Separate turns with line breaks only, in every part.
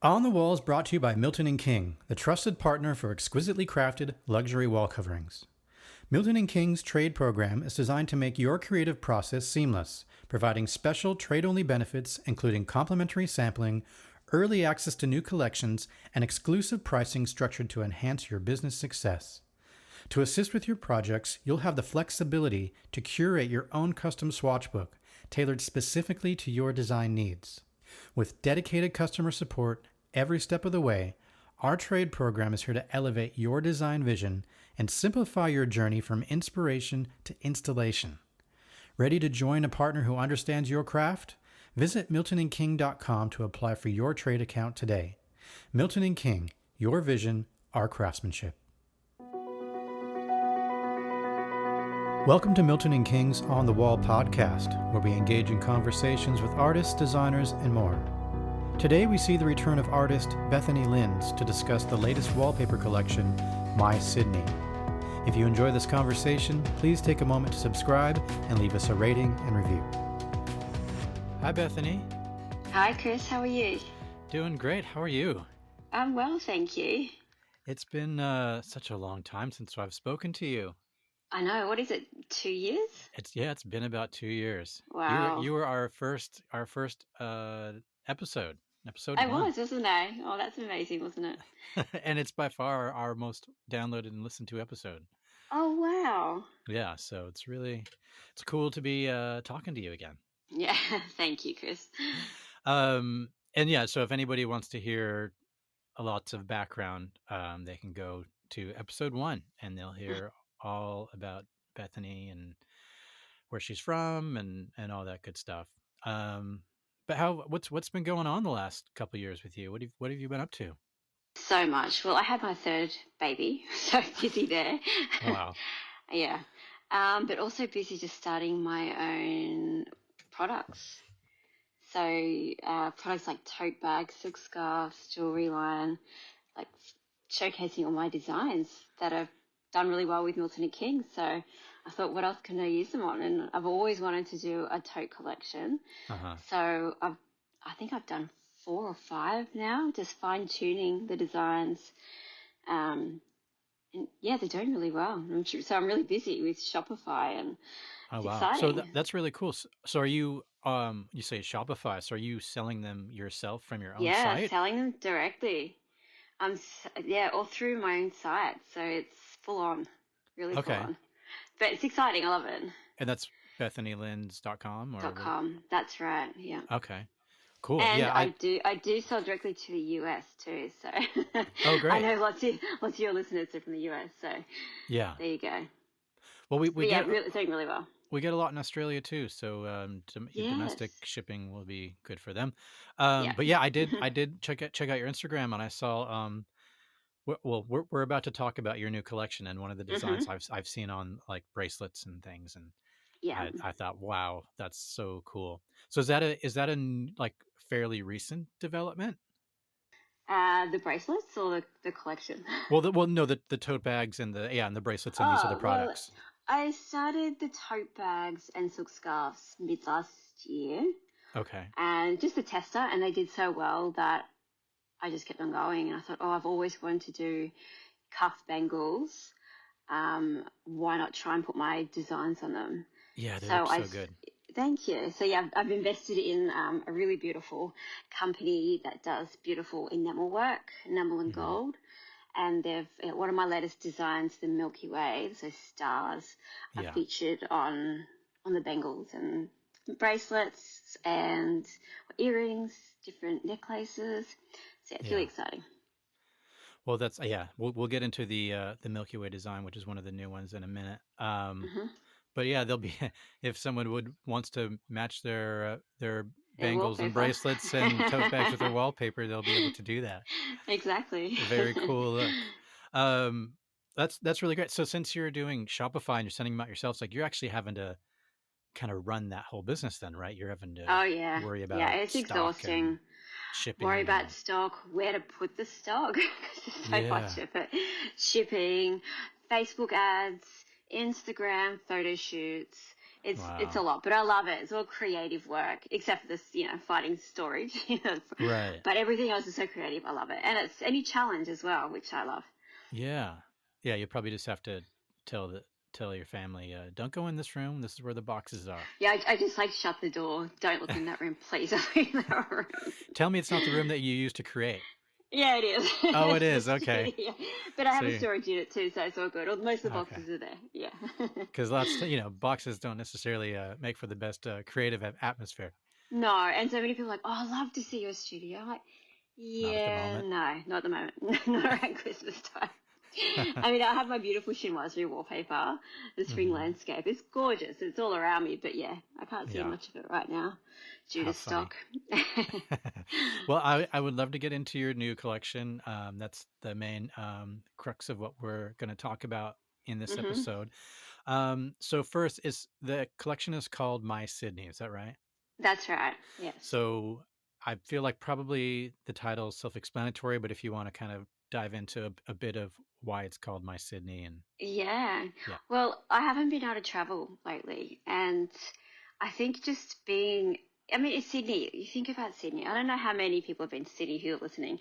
On the Wall is brought to you by Milton King, the trusted partner for exquisitely crafted luxury wall coverings. Milton King's trade program is designed to make your creative process seamless, providing special trade-only benefits including complimentary sampling, early access to new collections, and exclusive pricing structured to enhance your business success. To assist with your projects, you'll have the flexibility to curate your own custom swatch book, tailored specifically to your design needs. With dedicated customer support every step of the way, our trade program is here to elevate your design vision and simplify your journey from inspiration to installation. Ready to join a partner who understands your craft? Visit miltonandking.com to apply for your trade account today. Milton & King, your vision, our craftsmanship. Welcome to Milton & King's On the Wall podcast, where we engage in conversations with artists, designers, and more. Today we see the return of artist Bethany Linz to discuss the latest wallpaper collection, My Sydney. If you enjoy this conversation, please take a moment to subscribe and leave us a rating and review. Hi, Bethany.
Hi, Chris. How are you?
Doing great. How are you?
I'm well, thank you.
It's been such a long time since I've spoken to you.
I know. What is it? 2 years?
It's been about 2 years.
Wow.
You were our first episode
I
1.
was, wasn't I? Oh, that's amazing, wasn't it?
And it's by far our most downloaded and listened to episode.
Oh, wow.
Yeah, so it's cool to be talking to you again.
Yeah, thank you, Chris.
And yeah, so if anybody wants to hear lots of background, they can go to episode 1 and they'll hear all about Bethany and where she's from and all that good stuff. But what's been going on the last couple of years with you? What have you been up to?
So much. Well, I had my third baby, so busy there.
Wow.
Yeah. But also busy just starting my own products. So products like tote bags, silk scarves, jewelry line, like showcasing all my designs that have done really well with Milton King. So I thought, what else can I use them on? And I've always wanted to do a tote collection.
Uh-huh.
So I think I've done 4 or 5 now, just fine tuning the designs. And yeah, they're doing really well. So I'm really busy with Shopify, and it's exciting.
So that's really cool. So are you you say Shopify? So are you selling them yourself from your own site?
Yeah, selling them directly. All through my own site. So it's full on, really full on. But it's exciting. I love it.
And that's BethanyLinz.com or
.com. That's right. Yeah.
Okay. Cool.
And
yeah,
I do sell directly to the US too. So
oh, great.
I know lots of your listeners are from the US. So
yeah,
there you go.
Well,
it's doing really well.
We get a lot in Australia too, so domestic shipping will be good for them. But yeah, I did check out your Instagram, and I saw we're about to talk about your new collection, and one of the designs I've seen on like bracelets and things, and
yeah,
I thought, wow, that's so cool. So is that a like fairly recent development?
The bracelets or the collection?
The tote bags and the bracelets and these other products.
Well, I started the tote bags and silk scarves mid last year.
Okay.
And just a tester, and they did so well that I just kept on going. And I thought, I've always wanted to do cuff bangles. Why not try and put my designs on them?
Yeah, they look so good.
Thank you. So yeah, I've invested in a really beautiful company that does beautiful enamel work, enamel and gold. And one of my latest designs, the Milky Way, so stars, are featured on the bangles and bracelets and earrings, different necklaces. So it's really exciting.
Well, that's we'll get into the Milky Way design, which is one of the new ones, in a minute. But yeah, there'll be if someone wants to match their bangles and bracelets and tote bags with their wallpaper, they'll be able to do that.
Exactly.
Very cool look. That's really great. So since you're doing Shopify and you're sending them out yourself, it's like you're actually having to kind of run that whole business then, right? You're having to worry about
it's exhausting.
Shipping.
Worry about stock, where to put the stock. There's so much of it. Shipping, Facebook ads, Instagram photo shoots, It's a
Wow.
lot, but I love it. It's all creative work, except for this, fighting storage.
Right.
But everything else is so creative. I love it, and it's any challenge as well, which I love.
Yeah. Yeah, you probably just have to tell the tell your family, don't go in this room. This is where the boxes are.
Yeah, I just like shut the door. Don't look in that room, please. Don't look in that room.
Tell me it's not the room that you used to create.
Yeah, it is.
Oh, it
It's
is.
just
Okay.
yeah. But I have a
See.
storage unit too, so it's all good. Most of the
Okay.
boxes are there. Yeah.
Because boxes don't necessarily make for the best creative atmosphere.
No, and so many people are like, oh, I love to see your studio. I'm like,
Not at the
yeah,
moment.
no, not at the moment. Not around Christmas time. I mean, I have my beautiful chinoiserie wallpaper, the spring
Hmm.
landscape. It's gorgeous. It's all around me, but yeah, I can't see
Yeah.
much of it right now due
How
to
funny.
stock.
Well, I would love to get into your new collection. That's the main crux of what we're going to talk about in this
Hmm.
episode. So first, is the collection is called My Sydney? Is that right?
That's right. Yes.
So I feel like probably the title is self-explanatory, but if you want to kind of dive into a bit of why it's called My Sydney, and
Yeah.
yeah.
Well, I haven't been able to travel lately, and I think just being, I mean, it's Sydney. You think about Sydney. I don't know how many people have been to Sydney who are listening,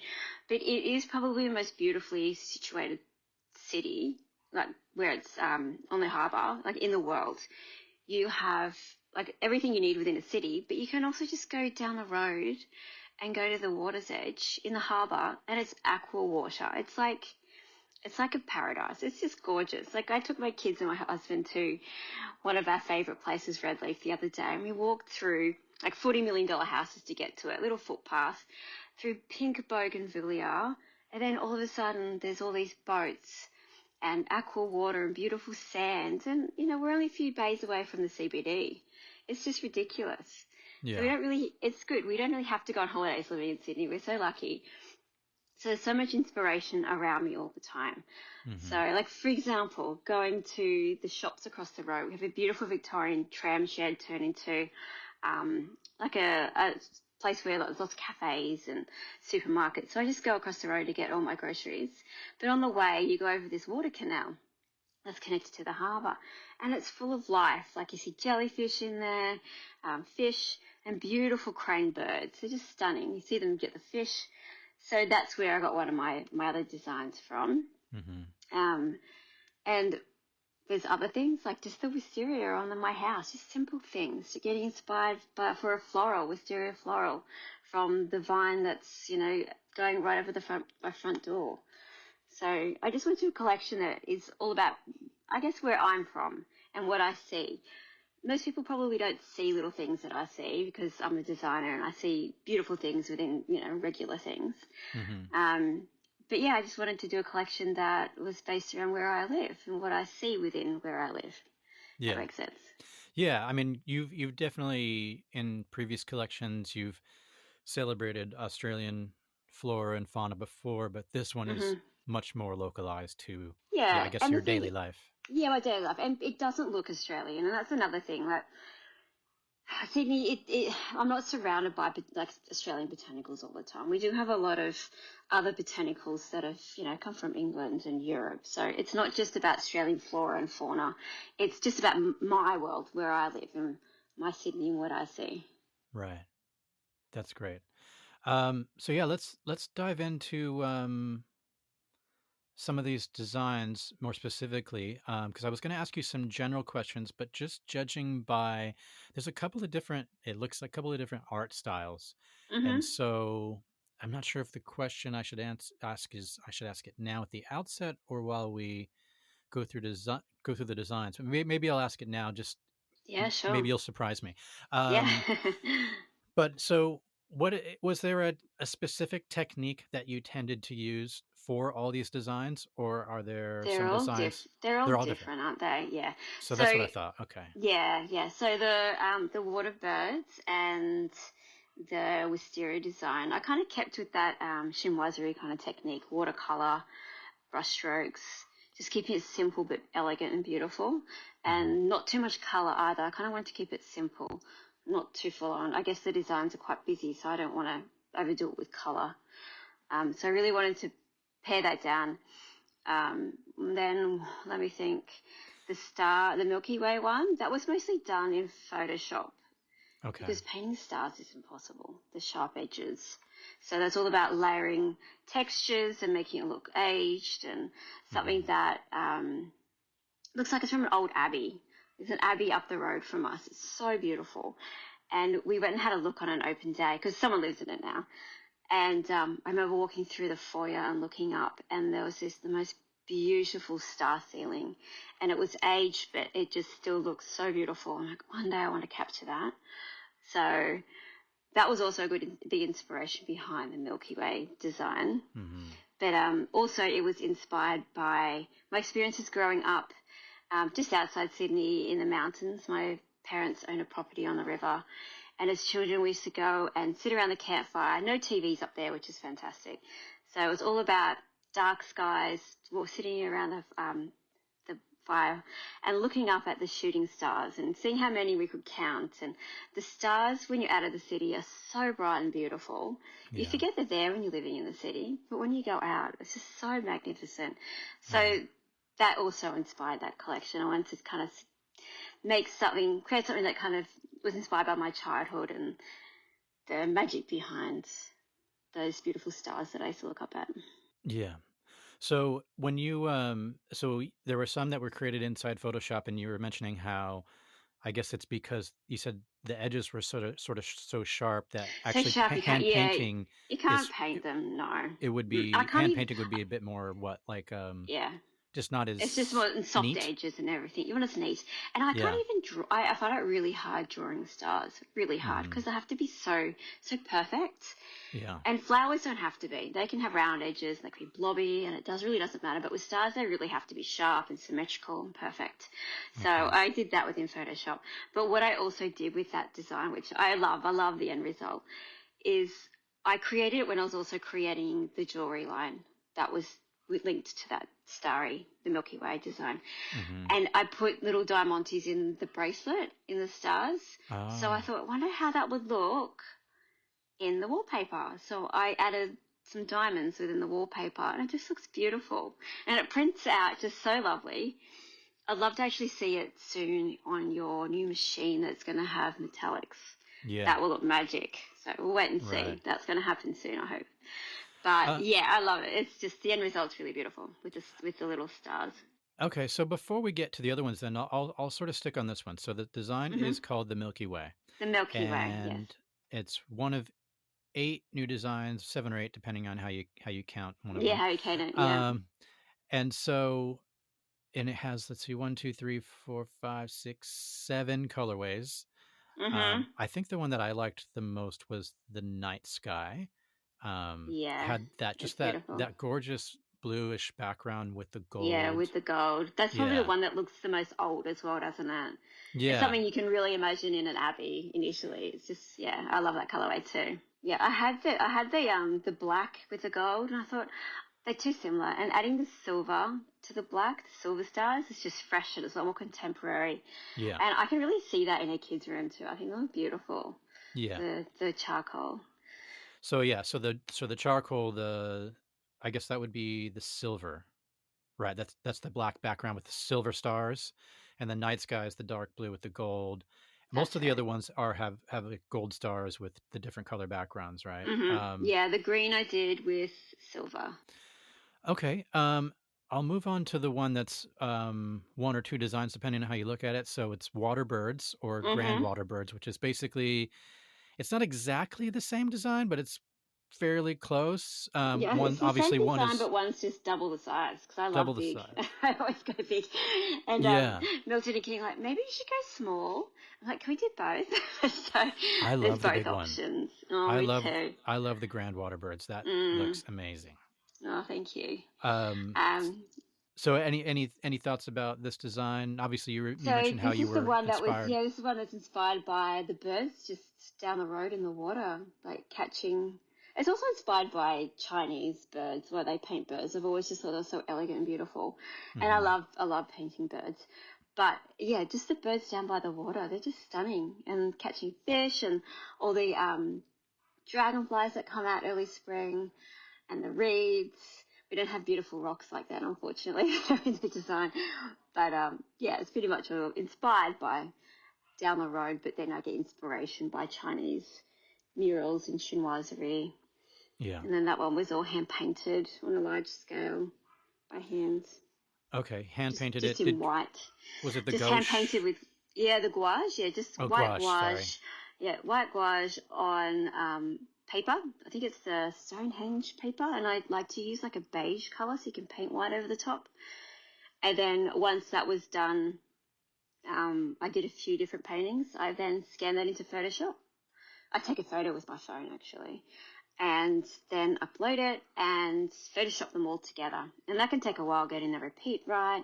but it is probably the most beautifully situated city, like where it's on the harbour, like in the world. You have like everything you need within a city, but you can also just go down the road and go to the water's edge in the harbour, and it's aqua water. It's like a paradise. It's just gorgeous. Like I took my kids and my husband to one of our favourite places, Redleaf, the other day, and we walked through like $40 million houses to get to it, little footpath through pink bougainvillea, and then all of a sudden there's all these boats and aqua water and beautiful sand, and we're only a few bays away from the CBD. It's just ridiculous. So we
Yeah.
don't really. It's good. We don't really have to go on holidays living in Sydney. We're so lucky. So there's so much inspiration around me all the time. So,
Hmm.
like for example, going to the shops across the road, we have a beautiful Victorian tram shed turned into like a place where there's lots of cafes and supermarkets. So I just go across the road to get all my groceries. But on the way, you go over this water canal that's connected to the harbour, and it's full of life. Like you see jellyfish in there, fish, and beautiful crane birds. They're just stunning. You see them get the fish. So that's where I got one of my other designs from.
Hmm.
Um, and there's other things like just the wisteria on my house, just simple things. Getting inspired for a floral, wisteria floral, from the vine that's going right over my front door. So I just went to a collection that is all about, I guess, where I'm from and what I see. Most people probably don't see little things that I see because I'm a designer and I see beautiful things within, regular things.
Hmm.
Um, but yeah, I just wanted to do a collection that was based around where I live and what I see within where I live. That
Yeah.
makes sense.
Yeah. I mean, you've definitely in previous collections you've celebrated Australian flora and fauna before, but this one is
Hmm.
much more localized to, yeah, I
Yeah,
guess
and
your
the thing,
daily life.
yeah, my daily life, and it doesn't look Australian, and that's another thing. Like Sydney, I'm not surrounded by like Australian botanicals all the time. We do have a lot of other botanicals that have, come from England and Europe. So it's not just about Australian flora and fauna. It's just about my world, where I live, and my Sydney and what I see.
Right. That's great. So yeah, let's dive into some of these designs more specifically, because I was going to ask you some general questions, but just judging by, there's a couple of different, it looks like a couple of different art styles, and
Hmm.
so I'm not sure if the question I should ask is I should ask it now at the outset or while we go through the designs. Maybe I'll ask it now. Just
Yeah, sure.
maybe you'll surprise me.
Yeah.
Um, but so, was there a specific technique that you tended to use for all these designs, or are there
They're
some
all
designs?
they're all
They're all different.
different, aren't they? Yeah.
So that's what
So
I thought. Okay.
yeah, yeah. So the water birds and the wisteria design, I kind of kept with that chinoiserie kind of technique, watercolor, brush strokes, just keeping it simple but elegant and beautiful,
Hmm.
and not too much color either. I kind of want to keep it simple, not too full on. I guess the designs are quite busy, so I don't want to overdo it with color. So I really wanted to pare that down. Then let me think. the Milky Way one, that was mostly done in Photoshop
Okay.
because painting stars is impossible, the sharp edges. So that's all about layering textures and making it look aged and something that looks like it's from an old abbey. There's an abbey up the road from us. It's so beautiful. And we went and had a look on an open day because someone lives in it now. And I remember walking through the foyer and looking up, and there was the most beautiful star ceiling. And it was aged, but it just still looks so beautiful. I'm like, one day I want to capture that. So that was also the inspiration behind the Milky Way design. But also it was inspired by my experiences growing up just outside Sydney in the mountains. My parents own a property on the river. And as children, we used to go and sit around the campfire. No TVs up there, which is fantastic. So it was all about dark skies, sitting around the fire and looking up at the shooting stars and seeing how many we could count. And the stars, when you're out of the city, are so bright and beautiful. You forget they're there when you're living in the city. But when you go out, it's just so magnificent. So that also inspired that collection. I wanted to kind of create something that kind of was inspired by my childhood and the magic behind those beautiful stars that I used to look up at.
Yeah. So when you so there were some that were created inside Photoshop, and you were mentioning how I guess it's because you said the edges were sort of so sharp that
So
actually
sharp,
hand painting
you can't
is
paint them, no.
it would
I
be
can't
hand
even,
painting would be a bit more
yeah.
just not
It's just more
as
in soft
neat.
edges and everything. You want it neat. And I can't
Yeah.
even draw. I find it really hard drawing stars, really hard, because they have to be so perfect.
Yeah.
And flowers don't have to be. They can have round edges, they can be blobby, and it really doesn't matter. But with stars, they really have to be sharp and symmetrical and perfect. So I did that within Photoshop. But what I also did with that design, which I love the end result, is I created it when I was also creating the jewelry line that was linked to that the Milky Way design. And I put little diamantes in the bracelet, in the stars. So I thought, I wonder how that would look in the wallpaper. So I added some diamonds within the wallpaper, and it just looks beautiful. And it prints out just so lovely. I'd love to actually see it soon on your new machine that's going to have metallics.
Yeah.
That will look magic. So we'll wait and see.
Right.
That's going to happen soon, I hope. But yeah, I love it. It's just the end result's really beautiful with the little stars.
Okay, so before we get to the other ones, then I'll sort of stick on this one. So the design is called the Milky Way,
The Milky Way, yes.
and it's one of 8 new designs, 7 or 8, depending on how you count one of
Yeah,
them.
how you can it, yeah.
And so, and it has, let's see, 1, 2, 3, 4, 5, 6, 7 colorways. I think the one that I liked the most was the night sky.
Yeah,
Had that
it's
just that
beautiful.
gorgeous bluish background with the gold.
Yeah, with the gold. That's probably the
Yeah.
one that looks the most old as well, doesn't it? It's
Yeah.
something you can really imagine in an abbey initially. It's just, yeah, I love that colorway too. Yeah, I had the black with the gold, and I thought they're too similar. And adding the silver to the black, the silver stars, is just fresh and it's a lot more contemporary.
Yeah.
And I can really see that in a kid's room too. I think they look beautiful.
Yeah.
The charcoal.
So yeah, so the charcoal, I guess that would be the silver, right? That's the black background with the silver stars, and the night sky is the dark blue with the gold. Most
That's
of the
right.
other ones have like gold stars with the different color backgrounds, right?
Yeah, the green I did with silver.
Okay. I'll move on to the one that's 1 or 2 designs depending on how you look at it. So it's Water Birds or Grand Water Birds, which is basically it's not exactly the same design, but it's fairly close.
Yeah,
One
it's the
obviously
same
one
design,
is
but one's just double the size because I
double
love
the
big.
size.
I always go big. And
Yeah,
Milton King like, maybe you should go small. I'm like, can we do both? So
I
there's
love the
both
big one.
options. Oh, me too.
I love the Grand Water Birds. That looks amazing.
Oh, thank you.
Um,
Um,
so any thoughts about this design? Obviously, you
so
mentioned how
this
you
is the
were
one that was,
inspired.
this is one that's inspired by the birds just down the road in the water, like catching. It's also inspired by Chinese birds, where they paint birds. I've always just thought they're so elegant and beautiful, and I love painting birds. But yeah, just the birds down by the water, they're just stunning, and catching fish and all the dragonflies that come out early spring, and the reeds. we don't have beautiful rocks like that, unfortunately, in the design. But yeah, it's pretty much all inspired by down the road, but then I get inspiration by Chinese murals and chinoiserie.
Yeah.
And then that one was all hand painted on a large scale by hand,
Okay. Hand painted
just
it.
in white.
Was it the
Just hand
gouache?
painted with, yeah, the gouache, yeah, just
Oh,
white
gouache. Sorry.
gouache. Yeah, white gouache on paper. I think it's the Stonehenge paper, and I like to use like a beige color so you can paint white over the top. And then once that was done, I did a few different paintings. I then scanned that into Photoshop. I take a photo with my phone actually, and then upload it and Photoshop them all together. And that can take a while getting the repeat right.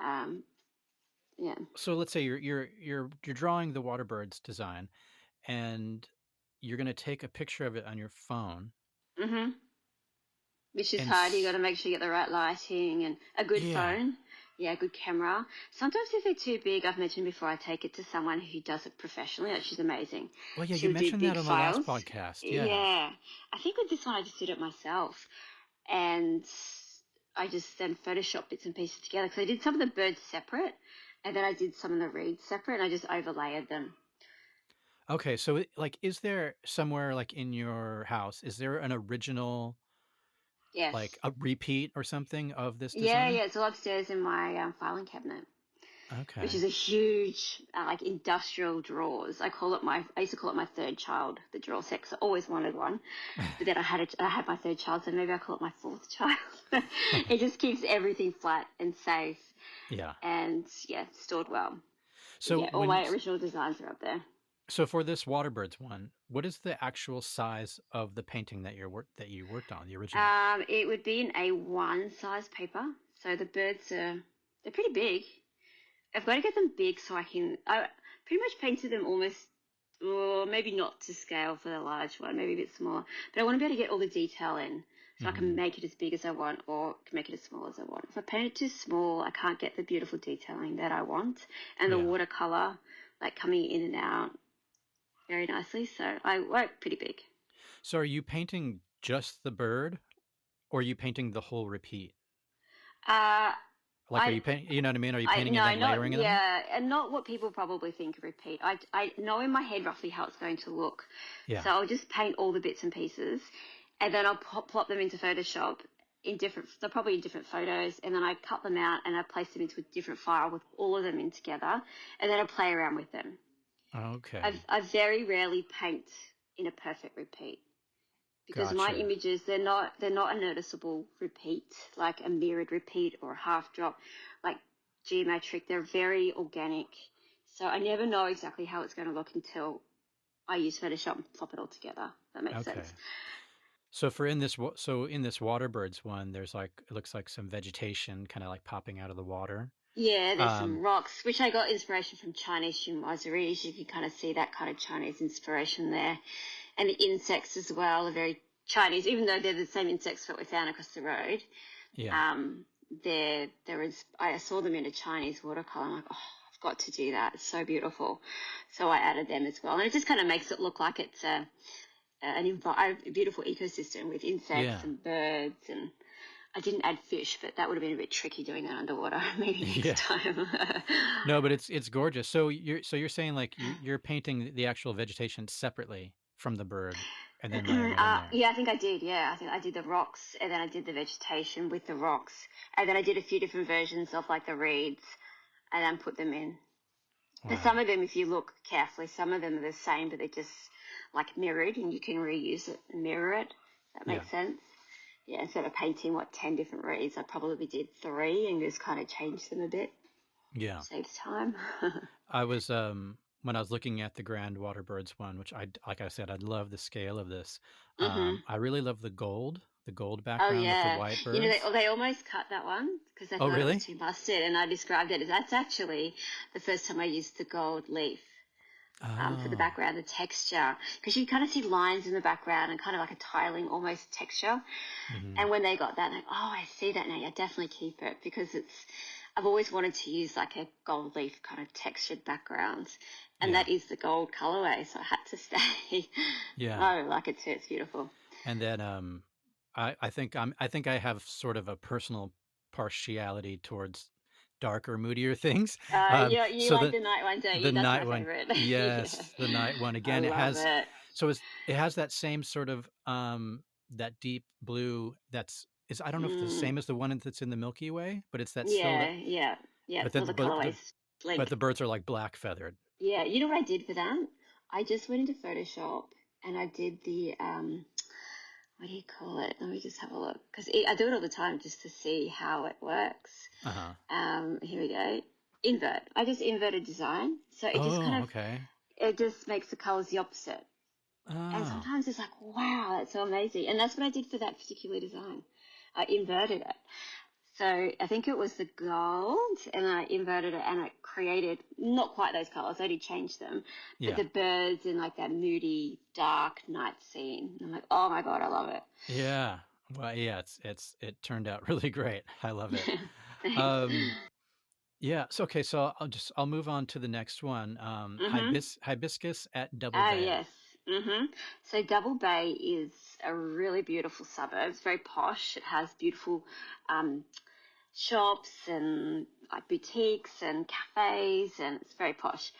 Yeah.
So let's say you're drawing the water birds design, and you're going to take a picture of it on your phone.
Mhm. Which is
And
hard. You got to make sure you get the right lighting and a good
yeah.
phone. Yeah, good camera. Sometimes if they're too big, I've mentioned before, I take it to someone who does it professionally. Like, she's amazing.
Well, yeah, you
She'll do
mentioned that
big
on the last
files.
podcast. Yeah.
Yeah. I think with this one, I just did it myself. And I just then Photoshopped bits and pieces together because I did some of the birds separate and then I did some of the reeds separate and I just overlaid them.
Okay, so like, is there somewhere like in your house, is there an original,
Yes.
like a repeat or something of this
Yeah,
design?
yeah. It's all upstairs in my filing cabinet, which is
Okay.
a huge, like industrial drawers. I used to call it my third child, the drawer set, 'cause I always wanted one. But then I had my third child, so maybe I call it my fourth child. It just keeps everything flat and safe
Yeah.
and, yeah, stored well.
So
Yeah, all my original designs are up there.
so for this Waterbirds one, what is the actual size of the painting that you worked on, the original?
It would be an A1 size paper. So the birds they're pretty big. I've got to get them big so I pretty much painted them almost, or maybe not to scale for the large one, maybe a bit smaller. But I want to be able to get all the detail in so I can make it as big as I want or can make it as small as I want. If I paint it too small, I can't get the beautiful detailing that I want. And the
Yeah.
watercolor, like coming in and out very nicely. So I work pretty big.
So are you painting just the bird, or are you painting the whole repeat?
Uh,
Like, are
I
you painting, you know what I mean? Are you
I
painting and
no,
then
not
layering them?
yeah, and not what people probably think of repeat. I know in my head roughly how it's going to look,
Yeah.
so I'll just paint all the bits and pieces, and then I'll plop them into Photoshop they're probably in different photos, and then I cut them out and I place them into a different file with all of them in together, and then I play around with them.
Okay.
I very rarely paint in a perfect repeat. Because my
Gotcha.
images, they're not a noticeable repeat, like a mirrored repeat or a half drop, like geometric. They're very organic. So I never know exactly how it's going to look until I use Photoshop and plop it all together. That makes
Okay.
sense.
So in this Waterbirds one, there's like, it looks like some vegetation kind of like popping out of the water.
Yeah, there's some rocks, which I got inspiration from Chinese chinoiseries. You can kind of see that kind of Chinese inspiration there. And the insects as well are very Chinese, even though they're the same insects that we found across the road.
Yeah.
I saw them in a Chinese watercolor. I'm like, oh, I've got to do that. It's so beautiful. So I added them as well. And it just kind of makes it look like it's a beautiful ecosystem with insects and birds. And I didn't add fish, but that would have been a bit tricky doing that underwater. Maybe next time.
No, but it's gorgeous. So you're saying like you're painting the actual vegetation separately from the bird and then layering it in there.
Yeah, I think I did. Yeah, I think I did the rocks, and then I did the vegetation with the rocks, and then I did a few different versions of like the reeds, and then put them in.
Wow.
And some of them, if you look carefully, some of them are the same, but they're just like mirrored, and you can reuse it and mirror it. That makes sense. Yeah, instead of painting 10 different reeds, I probably did 3 and just kind of changed them a bit.
Yeah.
Saves time.
I was when I was looking at the Grande Water Birds one, which like I said, I love the scale of this. I really love the gold background with the white birds.
You know, they almost cut that one because they thought it was too busted, and I described it as that's actually the first time I used the gold leaf for the background, the texture, because you kind of see lines in the background and kind of like a tiling almost texture. And when they got that, like, oh, I see that now. Yeah, definitely keep it because I've always wanted to use like a gold leaf kind of textured background, and that is the gold colorway, so I had to stay.
Yeah.
I like it too. It's beautiful.
And then I think I have sort of a personal partiality towards darker, moodier things.
You
So
like the night one, don't
the
you? That's
night
my
one,
favorite. Yeah,
yes, the night one
I
again.
love it.
It has that same sort of that deep blue. I don't know if it's the
Mm,
same as the one that's in the Milky Way, but it's that still
yeah,
that.
yeah, yeah.
But
It's all
then
the colorways
but
blink.
the birds are like black feathered.
Yeah, you know what I did for that? I just went into Photoshop and I did the what do you call it? Let me just have a look because I do it all the time just to see how it works.
Uh huh.
Here we go. Invert. I just inverted design, so it just kind
Oh,
of
okay.
it just makes the colors the opposite. And
Oh,
sometimes it's like, wow, that's so amazing. And that's what I did for that particular design. I inverted it. So I think it was the gold, and I inverted it, and it created not quite those colors. I did change them, but
yeah,
the birds in like that moody, dark night scene. And I'm like, oh my god, I love it.
yeah. Well, yeah. It turned out really great. I love it.
Thanks.
Um, yeah. So okay. So I'll move on to the next one.
Mhm.
Hibiscus at Double
Ah,
Bay.
yes. So Double Bay is a really beautiful suburb. It's very posh. It has beautiful um, shops and like boutiques and cafes, and it's very posh.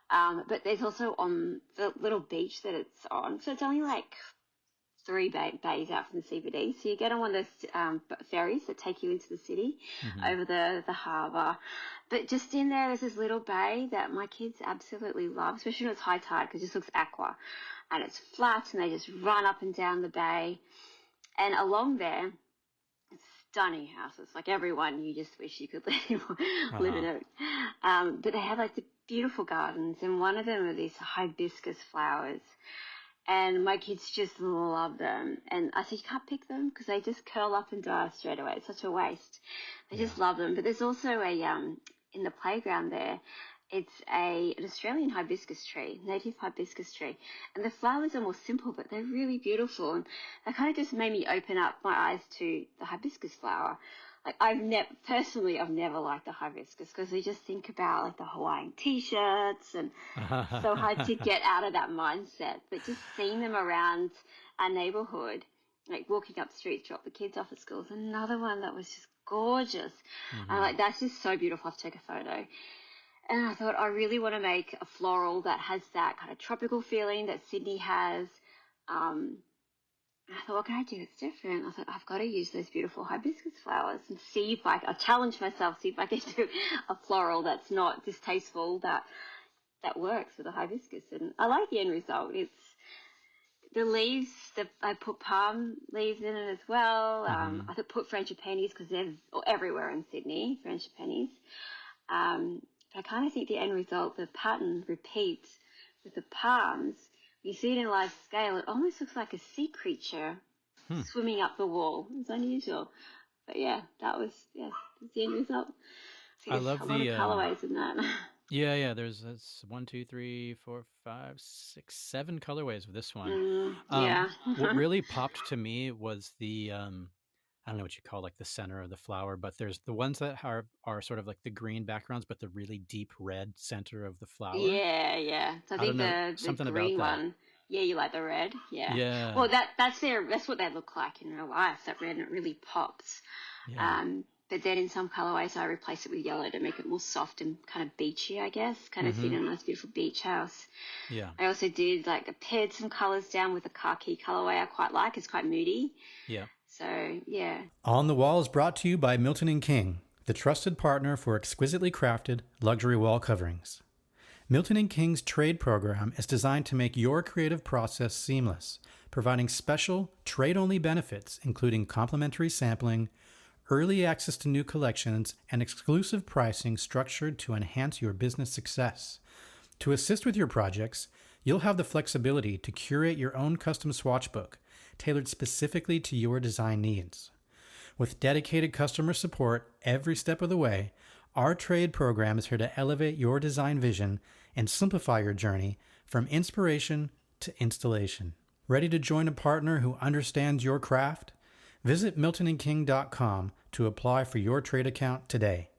But there's also on the little beach that it's on, so it's only like three bays out from the CBD. So you get on one of those ferries that take you into the city
Hmm.
over the harbour. But just in there's this little bay that my kids absolutely love, especially when it's high tide because it just looks aqua. And it's flat and they just run up and down the bay. And along there, stunning houses, like everyone you just wish you could
Uh
live in
huh.
it. But they have like the beautiful gardens, and one of them are these hibiscus flowers. And my kids just love them. And I said, you can't pick them because they just curl up and die straight away. It's such a waste. They
Yeah.
just love them. But there's also in the playground there, it's an Australian hibiscus tree, native hibiscus tree. And the flowers are more simple, but they're really beautiful. And that kind of just made me open up my eyes to the hibiscus flower. Like I've never liked the hibiscus because I just think about like the Hawaiian t-shirts, and so hard to get out of that mindset. But just seeing them around our neighborhood, like walking up streets, drop the kids off at school, is another one that was just gorgeous. And
Hmm.
like that's just so beautiful. I have to take a photo. And I thought I really want to make a floral that has that kind of tropical feeling that Sydney has. Um, I thought, what can I do? It's different. I thought, I've got to use those beautiful hibiscus flowers and see if I challenge myself, see if I can do a floral that's not distasteful, that works with the hibiscus. And I like the end result. It's the leaves that I put palm leaves in it as well.
Hmm.
I could put frangipanies because they're everywhere in Sydney, frangipanies. But I kind of think the end result, the pattern repeats with the palms. You see it in large scale, it almost looks like a sea creature
Hmm.
swimming up the wall. It's unusual. But yeah, that's the end result. See,
I
there's
love
a lot of
the
colorways in that.
yeah. There's one, two, three, four, five, six, seven colorways with this one.
Yeah.
What really popped to me was the I don't know what you call like the center of the flower, but there's the ones that are sort of like the green backgrounds, but the really deep red center of the flower.
Yeah, yeah. So I
I don't
think
know,
the
something about
green
that.
one. Yeah, you like the red. Yeah.
Yeah,
Well, that's what they look like in real life. That red, and it really pops.
yeah.
But then in some colorways, I replace it with yellow to make it more soft and kind of beachy, I guess. Kind of
Mm-hmm.
seen a nice, beautiful beach house.
Yeah,
I also did like I paired some colors down with a khaki colorway I quite like. It's quite moody.
yeah.
So yeah.
On the Wall is brought to you by Milton King, the trusted partner for exquisitely crafted luxury wall coverings. Milton King's trade program is designed to make your creative process seamless, providing special trade-only benefits including complimentary sampling, early access to new collections, and exclusive pricing structured to enhance your business success. To assist with your projects, you'll have the flexibility to curate your own custom swatch book, tailored specifically to your design needs. With dedicated customer support every step of the way, our trade program is here to elevate your design vision and simplify your journey from inspiration to installation. Ready to join a partner who understands your craft? Visit miltonandking.com to apply for your trade account today.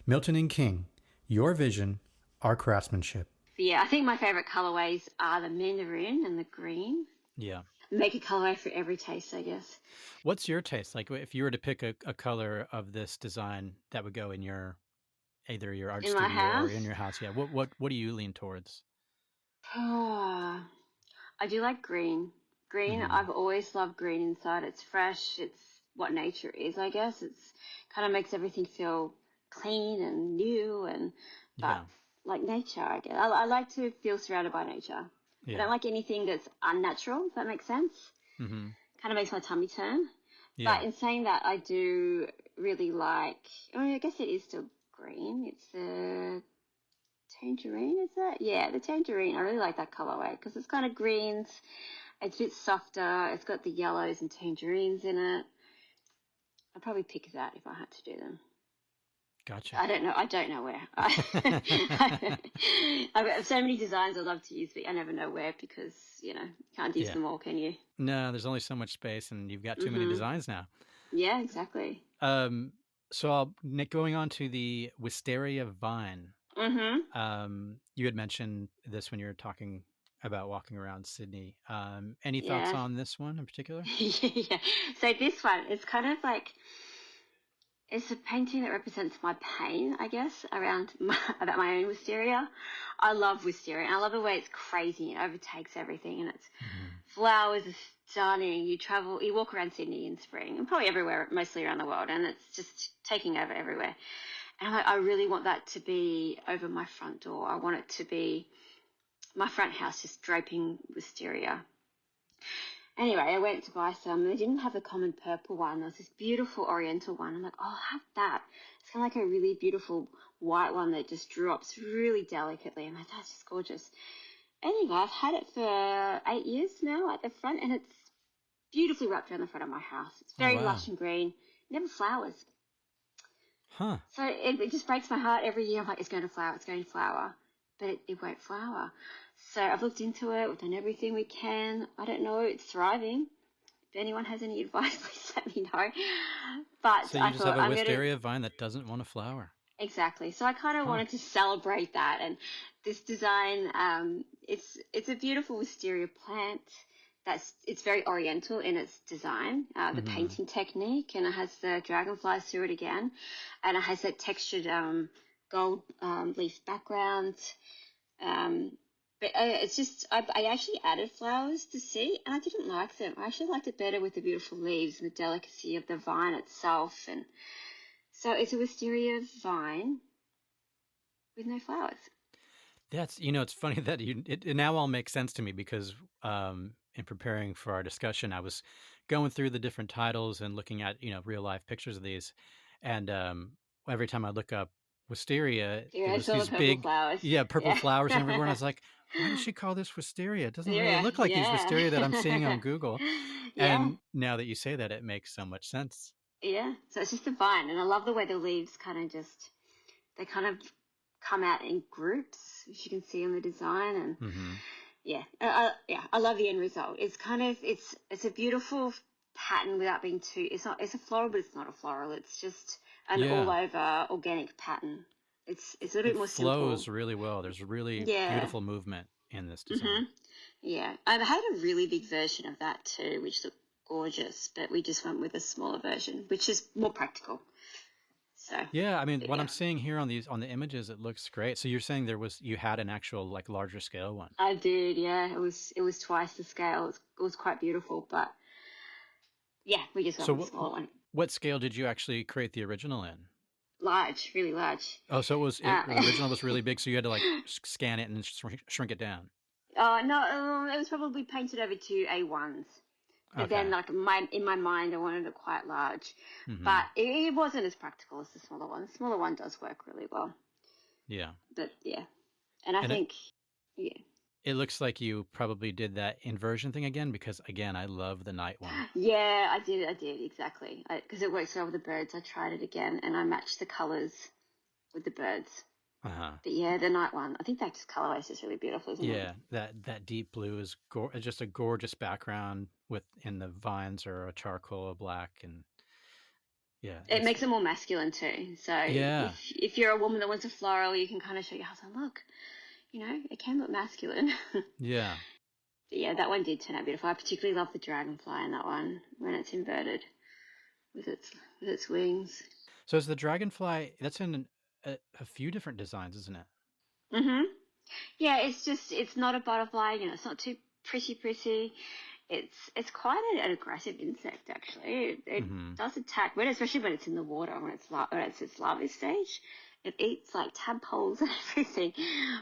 Milton and King, your vision, our craftsmanship.
But yeah, I think my favorite colorways are the mandarin and the green.
Yeah.
make a colorway for every taste, I guess.
What's your taste? Like if you were to pick a color of this design that would go in your either your art
In my
studio or in
house,
your house, yeah. What do you lean towards?
oh, I do like green. Green,
Mm-hmm.
I've always loved green inside. It's fresh. It's what nature is, I guess. It's kind of makes everything feel clean and new and but
Yeah.
like nature, I guess. I like to feel surrounded by nature. I
Yeah.
don't like anything that's unnatural, if that makes sense.
Mm-hmm.
Kind of makes my tummy turn.
Yeah.
But in saying that, I do really like, I mean, I guess it is still green. It's the tangerine, is that? Yeah, the tangerine. I really like that colorway because it's kind of greens. It's a bit softer. It's got the yellows and tangerines in it. I'd probably pick that if I had to do them.
Gotcha.
I don't know. I don't know where. I've got so many designs I'd love to use, but I never know where because, you can't use
Yeah.
them all, can you?
No, there's only so much space, and you've got too many
Hmm.
designs now.
Yeah, exactly.
So Nick, going on to the wisteria vine. You had mentioned this when you were talking about walking around Sydney. Any thoughts
Yeah.
on this one in particular?
Yeah. So this one, it's kind of like it's a painting that represents my pain, I guess, about my own wisteria. I love wisteria, and I love the way it's crazy and overtakes everything, and it's
Mm-hmm.
flowers are stunning. You walk around Sydney in spring, and probably everywhere, mostly around the world, and it's just taking over everywhere. And I'm like, I really want that to be over my front door. I want it to be my front house just draping wisteria. Anyway, I went to buy some. They didn't have the common purple one. There was this beautiful oriental one. I'm like, oh, I'll have that. It's kind of like a really beautiful white one that just drops really delicately. I'm like, that's just gorgeous. Anyway, I've had it for 8 years now at the front, and it's beautifully wrapped around the front of my house. It's
Oh
very
wow.
lush and green. Never flowers.
Huh.
So it just breaks my heart every year. I'm like, it's going to flower, it's going to flower. But it won't flower. So I've looked into it. We've done everything we can. I don't know. It's thriving. If anyone has any advice, please let me know. But
So you
I
just have
thought
a
I'm going to.
wisteria vine that doesn't want to flower.
Exactly. So I kind of
Huh.
wanted to celebrate that. And this design, it's a beautiful wisteria plant. It's very oriental in its design, the
Mm-hmm.
painting technique, and it has the dragonflies through it again, and it has that textured gold leaf background. Um, but it's just I actually added flowers to see, and I didn't like them. I actually liked it better with the beautiful leaves and the delicacy of the vine itself, and so it's a wisteria vine with no flowers.
That's it's funny that it now all makes sense to me because in preparing for our discussion, I was going through the different titles and looking at real life pictures of these, and every time I look up wisteria, it
Yeah, I
was
saw the
these
purple
big,
flowers.
yeah, purple
Yeah.
flowers and everywhere, and I was like, why does she call this wisteria? It doesn't really
Wisteria,
look like these
yeah.
wisteria that I'm seeing on Google.
Yeah,
And now that you say that, it makes so much sense.
yeah. So it's just a vine, and I love the way the leaves they kind of come out in groups, as you can see in the design, and
Mm-hmm.
yeah, yeah, I love the end result. It's kind of it's a beautiful pattern without being too. It's a floral, but it's not a floral. It's just an all
Yeah,
over organic pattern. It's a little
it
bit more simple.
flows really well. There's really
Yeah.
beautiful movement in this design.
Mhm. Yeah. I've had a really big version of that too, which looked gorgeous, but we just went with a smaller version, which is more practical. So,
Yeah, I mean,
but
what
yeah.
I'm seeing here on the images, it looks great. So you're saying you had an actual like larger scale one.
I did, yeah. It was twice the scale. It was quite beautiful, but yeah, we just went
So
with the smaller one.
what scale did you actually create the original in?
Large, really large.
Oh, so
Uh,
the original was really big, so you had to like scan it and shrink it down.
no, it was probably painted over two A1s. But
Okay.
then, like in my mind, I wanted it quite large,
Mm-hmm.
but it wasn't as practical as the smaller one. The smaller one does work really well,
Yeah.
but yeah, and I
And
think, yeah,
it looks like you probably did that inversion thing again because again, I love the night one.
yeah, I did exactly because it works well with the birds. I tried it again, and I matched the colors with the birds.
Uh-huh.
But yeah, the night one, I think that just colorway is just really beautiful, isn't it?
Yeah, that deep blue is just a gorgeous background with in the vines or a charcoal, a black, and yeah,
It makes it more masculine too. So
yeah,
if you're a woman that wants a floral, you can kind of show your husband, look, it can look masculine.
yeah.
Yeah, that one did turn out beautiful. I particularly love the dragonfly in that one when it's inverted with its wings.
So is the dragonfly, that's in a few different designs, isn't it?
Mhm. Yeah, it's not a butterfly. It's not too pretty. It's quite an aggressive insect actually. It
Mm-hmm.
does attack, especially when it's in the water when it's its larvae stage. It eats like tadpoles and everything,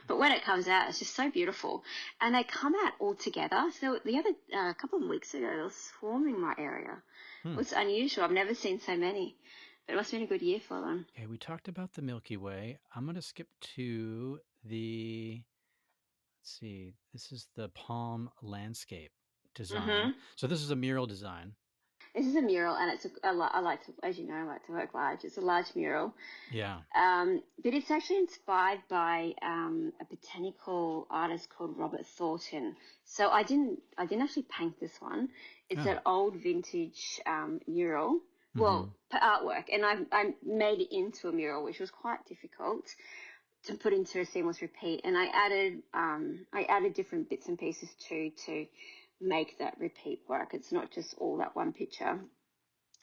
but when it comes out, it's just so beautiful. And they come out all together. So the other couple of weeks ago, they were swarming my area. It
Hmm.
was unusual. I've never seen so many, but it must have been a good year for them.
Okay, we talked about the Milky Way. I'm going to skip to let's see, this is the Palm landscape design.
Mhm.
So this is a mural design.
This is a mural, and I like to, as you know, I like to work large. It's a large mural.
Yeah.
But it's actually inspired by a botanical artist called Robert Thornton. So I didn't actually paint this one. It's
Oh.
an old vintage mural,
Mm-hmm.
artwork, and I made it into a mural, which was quite difficult to put into a seamless repeat. And I added different bits and pieces too to make that repeat work. It's not just all that one picture.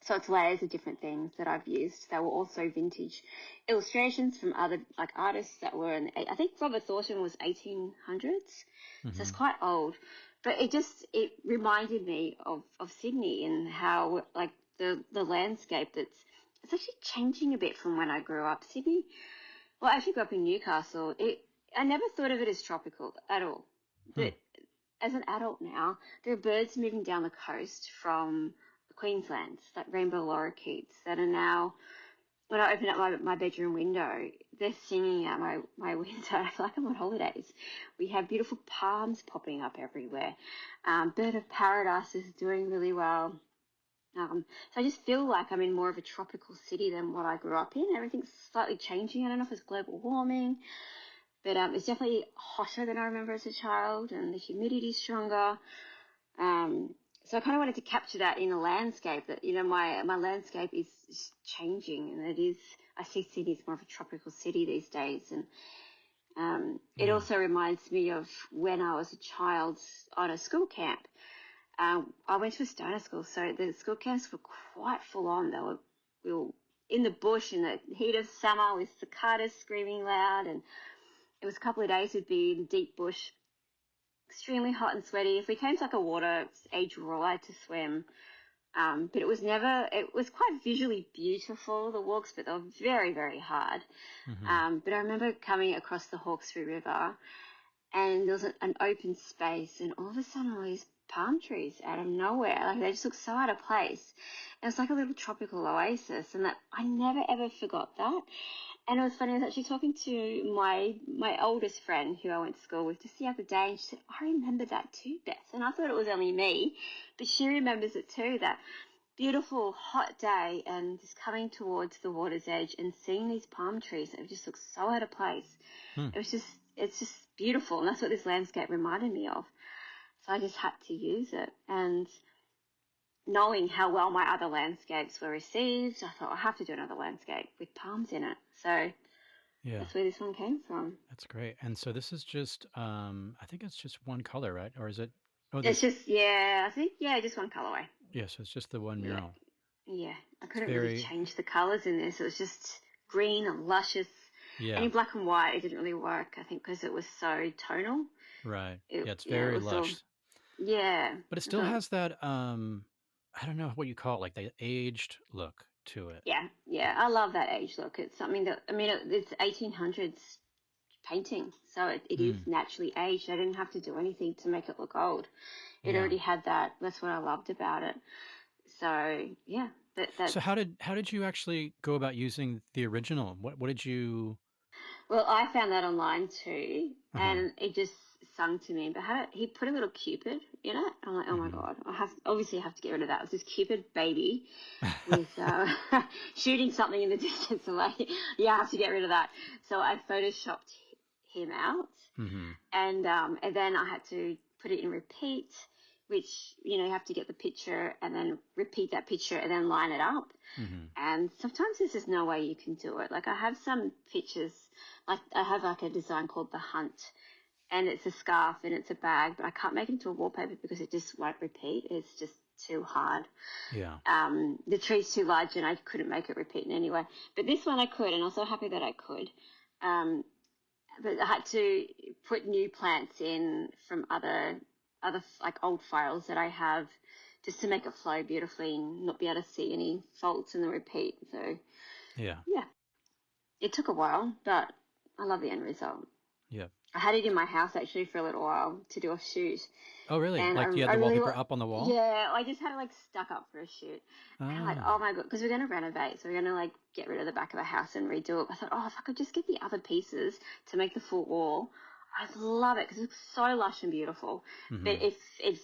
So it's layers of different things that I've used. They were also vintage illustrations from other like artists that were I think Robert Thornton was 1800s, so it's
Mm-hmm.
quite old. But it reminded me of Sydney and how like the landscape it's actually changing a bit from when I grew up. Sydney, well, I actually grew up in Newcastle. I never thought of it as tropical at all.
Hmm.
But as an adult now, there are birds moving down the coast from Queensland, like rainbow lorikeets, that are now, when I open up my bedroom window, they're singing out my window. I feel like I'm on holidays. We have beautiful palms popping up everywhere. Bird of paradise is doing really well. So I just feel like I'm in more of a tropical city than what I grew up in. Everything's slightly changing. I don't know if it's global warming, but it's definitely hotter than I remember as a child, and the humidity's stronger. So I kind of wanted to capture that in a landscape that, my landscape is changing, and I see Sydney as more of a tropical city these days. And it
Yeah.
also reminds me of when I was a child on a school camp. I went to a stoner school, so the school camps were quite full on. We were in the bush in the heat of summer with cicadas screaming loud, and it was a couple of days we'd be in deep bush, extremely hot and sweaty. If we came to like a water age where I had to swim, but it was quite visually beautiful, the walks, but they were very, very hard.
Mm-hmm.
But I remember coming across the Hawkesbury River, and there was an open space, and all of a sudden all these palm trees out of nowhere, like they just looked so out of place. And it was like a little tropical oasis, and that I never ever forgot that. And it was funny, I was actually talking to my oldest friend who I went to school with just the other day, and she said, I remember that too, Beth. And I thought it was only me, but she remembers it too, that beautiful hot day and just coming towards the water's edge and seeing these palm trees that just look so out of place.
Hmm.
It's just beautiful, and that's what this landscape reminded me of. So I just had to use it. And knowing how well my other landscapes were received, I thought I have to do another landscape with palms in it. So
Yeah.
that's where this one came from.
That's great. And so this is just I think it's just one color, right? Or is it
It's just, yeah, I think, yeah, just one colorway.
yeah, so it's just the one
Yeah,
mural.
yeah. I
It's
couldn't really
very
change the colors in this. It was just green and luscious. And
yeah,
in black and white, it didn't really work, I think, because it was so tonal.
right. Yeah, it's
It
very
was all,
lush.
yeah.
But it
I
still
thought,
has that I don't know what you call it, like the aged look to it.
yeah. I love that age look. It's something that, I mean, it's 1800s painting, so it is
Mm.
naturally aged. I didn't have to do anything to make it look old. It
Yeah.
already had that. That's what I loved about it. So yeah,
So
that's
how did you actually go about using the original? What did you
well, I found that online too,
uh-huh.
and it just sung to me. But he put a little cupid in it. I'm like, oh my
Mm-hmm.
god, obviously have to get rid of that. It was this cupid baby with shooting something in the distance. I'm like, yeah, I have to get rid of that. So I photoshopped him out,
Mm-hmm.
and then I had to put it in repeat, which you have to get the picture and then repeat that picture and then line it up.
Mm-hmm.
And sometimes there's just no way you can do it. Like I have some pictures, like I have like a design called The Hunt, and it's a scarf and it's a bag, but I can't make it into a wallpaper because it just won't repeat. It's just too hard.
Yeah.
The tree's too large and I couldn't make it repeat in any way. But this one I could, and I'm so happy that I could. But I had to put new plants in from other like old files that I have, just to make it flow beautifully and not be able to see any faults in the repeat. So
Yeah.
it took a while, but I love the end result.
Yeah.
I had it in my house actually for a little while to do a shoot.
Oh, really?
And
Like you had the wallpaper up on the wall?
Yeah, I just had it like stuck up for a shoot. And I'm like,
Ah.
oh my God, because we're going to renovate. So we're going to like get rid of the back of the house and redo it. I thought, oh, if I could just get the other pieces to make the full wall, I'd love it because it looks so lush and beautiful.
Mm-hmm.
But it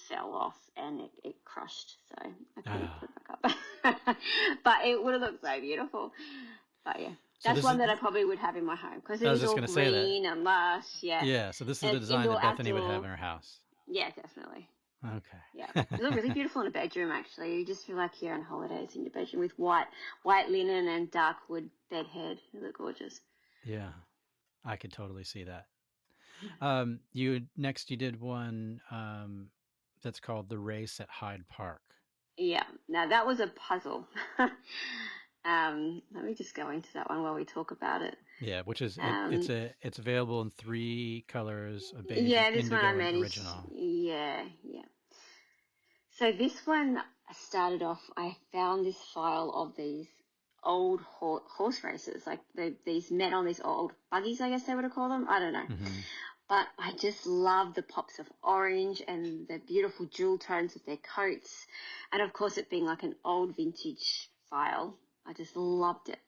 fell off and it crushed. So I couldn't put it back up. But it would have looked so beautiful. But yeah.
So
That's one that I probably would have in my home because it is all green and lush. Yeah.
Yeah. So this is
And
the design that
indoor,
Bethany would have
outdoor.
in her house.
Yeah, definitely.
Okay.
Yeah, it looked really beautiful in a bedroom. Actually, you just feel like you're on holidays in your bedroom with white linen and dark wood bed head. It looked gorgeous.
Yeah, I could totally see that. You did one that's called The Race at Hyde Park.
Yeah, now that was a puzzle. Let me just go into that one while we talk about it.
Yeah, which is it's available in 3 colors: a beige,
this
indigo,
one I
and
managed.
original.
Yeah. So this one I started off. I found this file of these old horse races, like these men on these old buggies, I guess they would have called them. I don't know.
Mm-hmm.
But I just love the pops of orange and the beautiful jewel tones of their coats. And of course, it being like an old vintage file, I just loved it.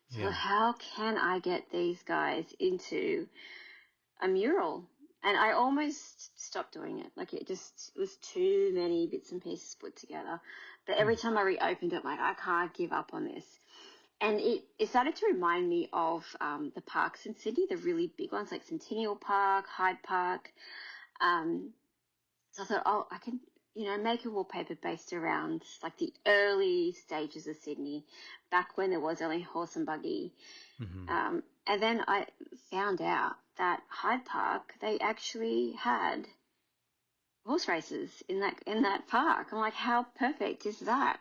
So how can I get these guys into a mural? And I almost stopped doing it. Like it was too many bits and pieces put together. But every time I reopened it, I'm like, I can't give up on this. And it started to remind me of the parks in Sydney, the really big ones like Centennial Park, Hyde Park. So I thought, oh, I can, make a wallpaper based around like the early stages of Sydney, back when there was only horse and buggy.
Mm-hmm.
And then I found out that Hyde Park, they actually had horse races in that park. I'm like, how perfect is that?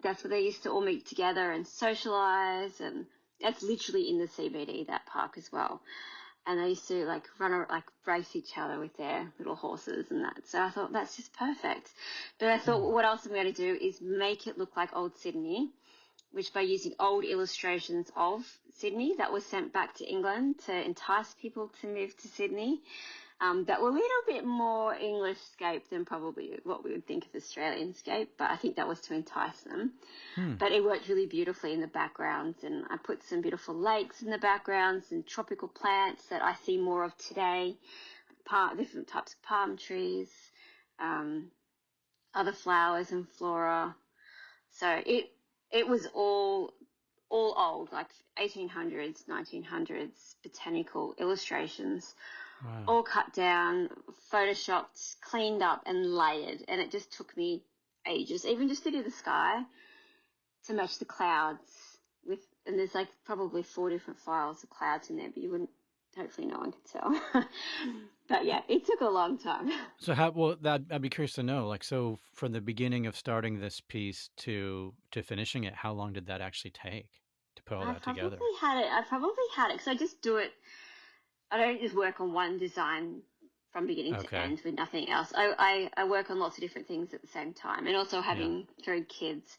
That's where they used to all meet together and socialize, and that's literally in the CBD, that park as well. And they used to like race each other with their little horses and that. So I thought that's just perfect. But I thought, what else I'm going to do is make it look like old Sydney, which by using old illustrations of Sydney that was sent back to England to entice people to move to Sydney. That were a little bit more English-scape than probably what we would think of Australian-scape, but I think that was to entice them. But it worked really beautifully in the backgrounds, and I put some beautiful lakes in the backgrounds and tropical plants that I see more of today, different types of palm trees, other flowers and flora. So it was all old, like 1800s, 1900s botanical illustrations.
Wow.
All cut down, photoshopped, cleaned up, and layered. And it just took me ages, even just to do the sky, to match the clouds and there's like probably 4 different files of clouds in there, but you wouldn't, hopefully no one could tell. But yeah, it took a long time.
So I'd be curious to know, like, so from the beginning of starting this piece to finishing it, how long did that actually take to put all that together?
I probably had it, because I just do it. I don't just work on one design from beginning to end with nothing else. I work on lots of different things at the same time. And also having 3 kids,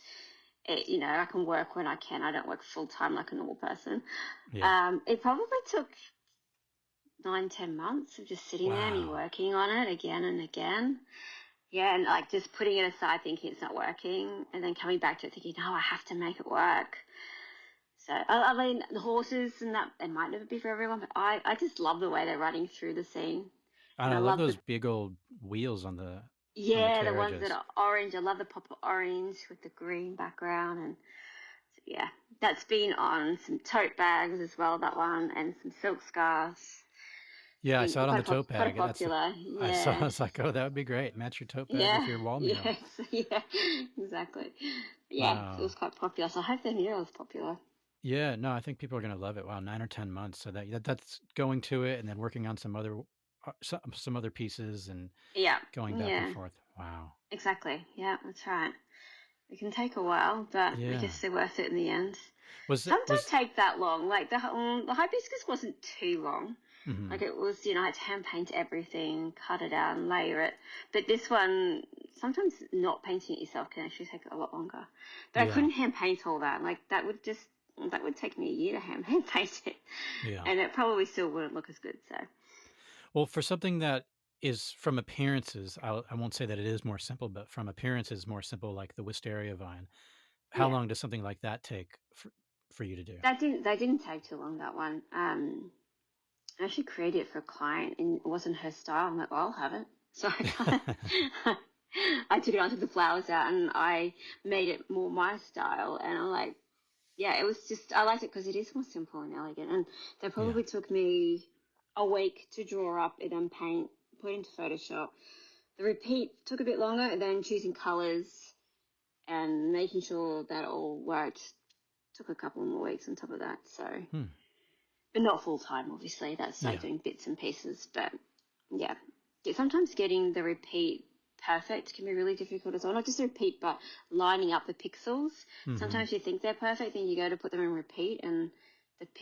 I can work when I can. I don't work full time like a normal person. Yeah. It probably took 9-10 months of just sitting there and working on it again and again. Yeah, and like just putting it aside thinking it's not working, and then coming back to it thinking, no, I have to make it work. So, I mean, the horses and that, it might never be for everyone, but I just love the way they're running through the scene.
And I love those big old wheels on the
the ones that are orange. I love the pop of orange with the green background. And so, yeah, that's been on some tote bags as well, that one, and some silk scarves.
Yeah, I saw it on the tote bag.
Popular.
I was like, oh, that would be great. Match your tote bag with your wall mural.
Yes, yeah, exactly. Yeah, It was quite popular. So I hope the mural is popular.
Yeah, no, I think people are going to love it. Wow, 9 or 10 months. So that's going to it and then working on some other some other pieces and
Yeah,
going back and
yeah,
forth. Wow.
exactly. Yeah, that's right. It can take a while, but I
Yeah.
guess they're worth it in the end.
Was it
Some don't
was
take that long. Like the hibiscus wasn't too long.
hmm
Like it was, I had to hand paint everything, cut it out, and layer it. But this one, sometimes not painting it yourself can actually take a lot longer. But I
Yeah.
couldn't hand paint all that. Like that would take me a year to hand paint it,
Yeah.
and it probably still wouldn't look as good. So
Well, for something that is from appearances, I won't say that it is more simple, but from appearances more simple, like the wisteria vine. How
yeah,
long does something like that take for you to do?
that didn't take too long. That one. I actually created it for a client, and it wasn't her style. I'm like, well, I'll have it. So I took it on, took the flowers out, and I made it more my style. And I'm like, yeah, it was just, I liked it because it is more simple and elegant. And they
Yeah.
probably took me a week to draw up and then paint, put into Photoshop. The repeat took a bit longer, and then choosing colors and making sure that all worked took a couple more weeks on top of that. So,
Hmm.
but not full time, obviously. That's like
Yeah.
doing bits and pieces. But yeah, sometimes getting the repeat perfect can be really difficult as well. Not just the repeat, but lining up the pixels.
hmm
Sometimes you think they're perfect, then you go to put them in repeat, and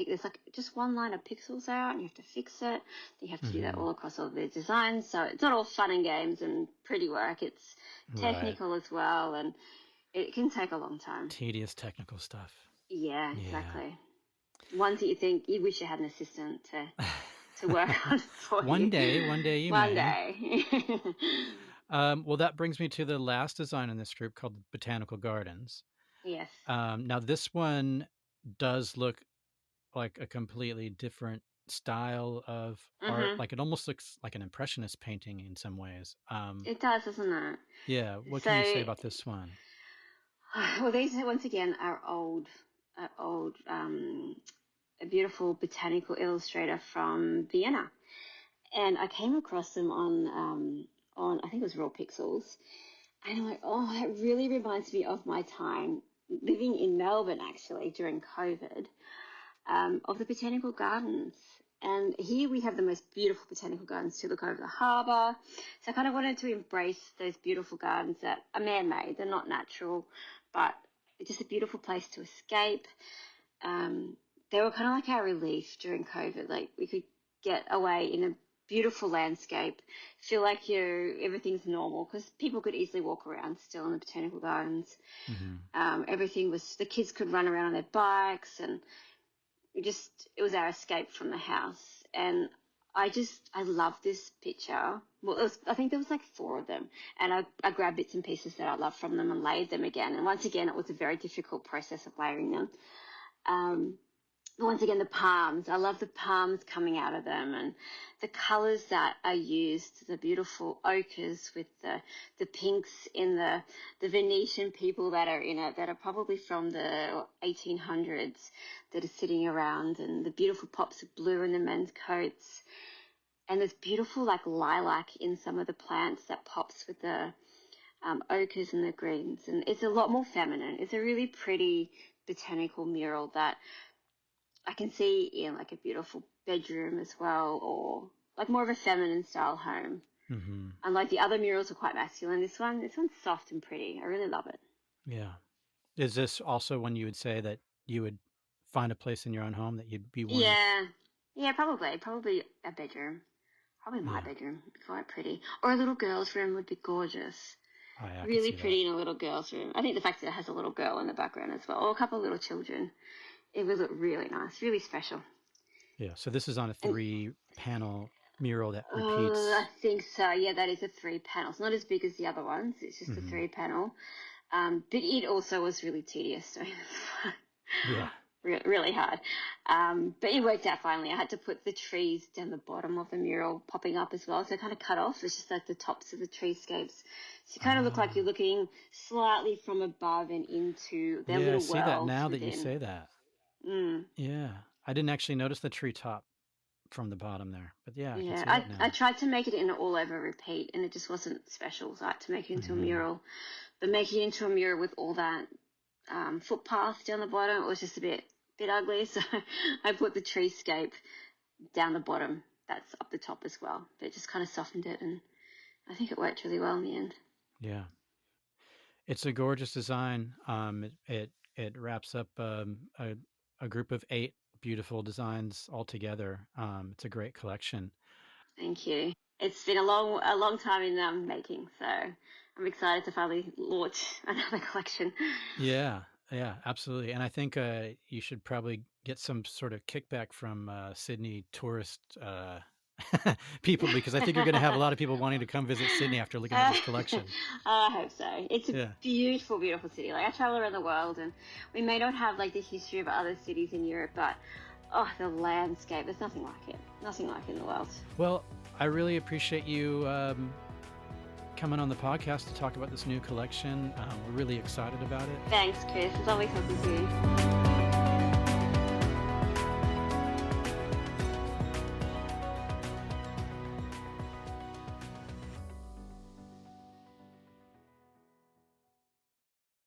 there's like just one line of pixels out, and you have to fix it. You have to do that
hmm
all across all the designs. So it's not all fun and games and pretty work. It's
Right.
technical as well, and it can take a long time.
Tedious technical stuff.
Yeah,
Yeah.
exactly. Ones that you think you wish you had an assistant to work on for you.
One day you
One
may.
day.
Well, that brings me to the last design in this group called Botanical Gardens.
Yes.
Now, this one does look like a completely different style of art.
Mhm.
Like it almost looks like an impressionist painting in some ways.
It does, doesn't it?
Yeah. What can you say
So,
about this one?
well, these once again are old, a beautiful botanical illustrator from Vienna, and I came across them on I think it was Raw Pixels, and I'm like, oh, that really reminds me of my time living in Melbourne actually during COVID, of the botanical gardens. And here we have the most beautiful botanical gardens to look over the harbour. So I kind of wanted to embrace those beautiful gardens that are man-made. They're not natural, but it's just a beautiful place to escape. They were kind of like our relief during COVID. Like we could get away in a beautiful landscape, feel like everything's normal because people could easily walk around still in the botanical gardens.
hmm
The kids could run around on their bikes, and it was our escape from the house. And I love this picture. Well, I think there was like four of them, and I grabbed bits and pieces that I loved from them and layered them again. And once again, it was a very difficult process of layering them. Um, Once again, the palms. I love the palms coming out of them, and the colours that are used, the beautiful ochres with the pinks in the Venetian people that are in it, that are probably from the 1800s, that are sitting around, and the beautiful pops of blue in the men's coats, and there's beautiful like lilac in some of the plants that pops with the ochres and the greens, and it's a lot more feminine. It's a really pretty botanical mural that I can see in like a beautiful bedroom as well, or like more of a feminine style home.
hmm
Unlike the other murals are quite masculine. This one's soft and pretty. I really love it.
Yeah. Is this also when you would say that you would find a place in your own home that you'd be wanting?
Yeah, yeah, probably a bedroom. Probably my
Yeah.
bedroom. Quite pretty. Or a little girl's room would be gorgeous.
Oh, yeah, I could
Really
see that.
pretty in a little girl's room. I think the fact that it has a little girl in the background as well, or a couple of little children, it would look really nice, really special.
Yeah. So this is on a
And
3-panel mural that repeats.
I think so. Yeah, that is a 3 panel. It's not as big as the other ones. It's just a
hmm
3 panel. But it also was really tedious. So
Yeah.
really hard. But it worked out finally. I had to put the trees down the bottom of the mural popping up as well. So kind of cut off. It's just like the tops of the treescapes. So you kind of look like you're
Ah.
looking slightly from above and into their
Yeah, I
little
see that
worlds
now that you
within.
say that.
Mm.
Yeah. I didn't actually notice the treetop from the bottom there. But yeah, I can
Yeah,
see that
I
now.
tried to make it in an all over repeat, and it just wasn't special. So I had to make it into a
hmm
mural. But making it into a mural with all that footpath down the bottom, it was just a bit ugly. So I put the treescape down the bottom. that's up the top as well. But it just kind of softened it, and I think it worked really well in the end.
Yeah. It's a gorgeous design. It wraps up a group of 8 beautiful designs all together. It's a great collection.
Thank you. It's been a long time in making, so I'm excited to finally launch another collection.
Yeah, absolutely. And I think you should probably get some sort of kickback from Sydney tourist people, because I think you're going to have a lot of people wanting to come visit Sydney after looking at this collection.
I hope so. It's a
Yeah.
beautiful, beautiful city. Like, I travel around the world, and we may not have like the history of other cities in Europe, but the landscape, there's nothing like it. Nothing like it in the world.
Well, I really appreciate you coming on the podcast to talk about this new collection. We're really excited about it.
Thanks, Chris. It's always talking to you.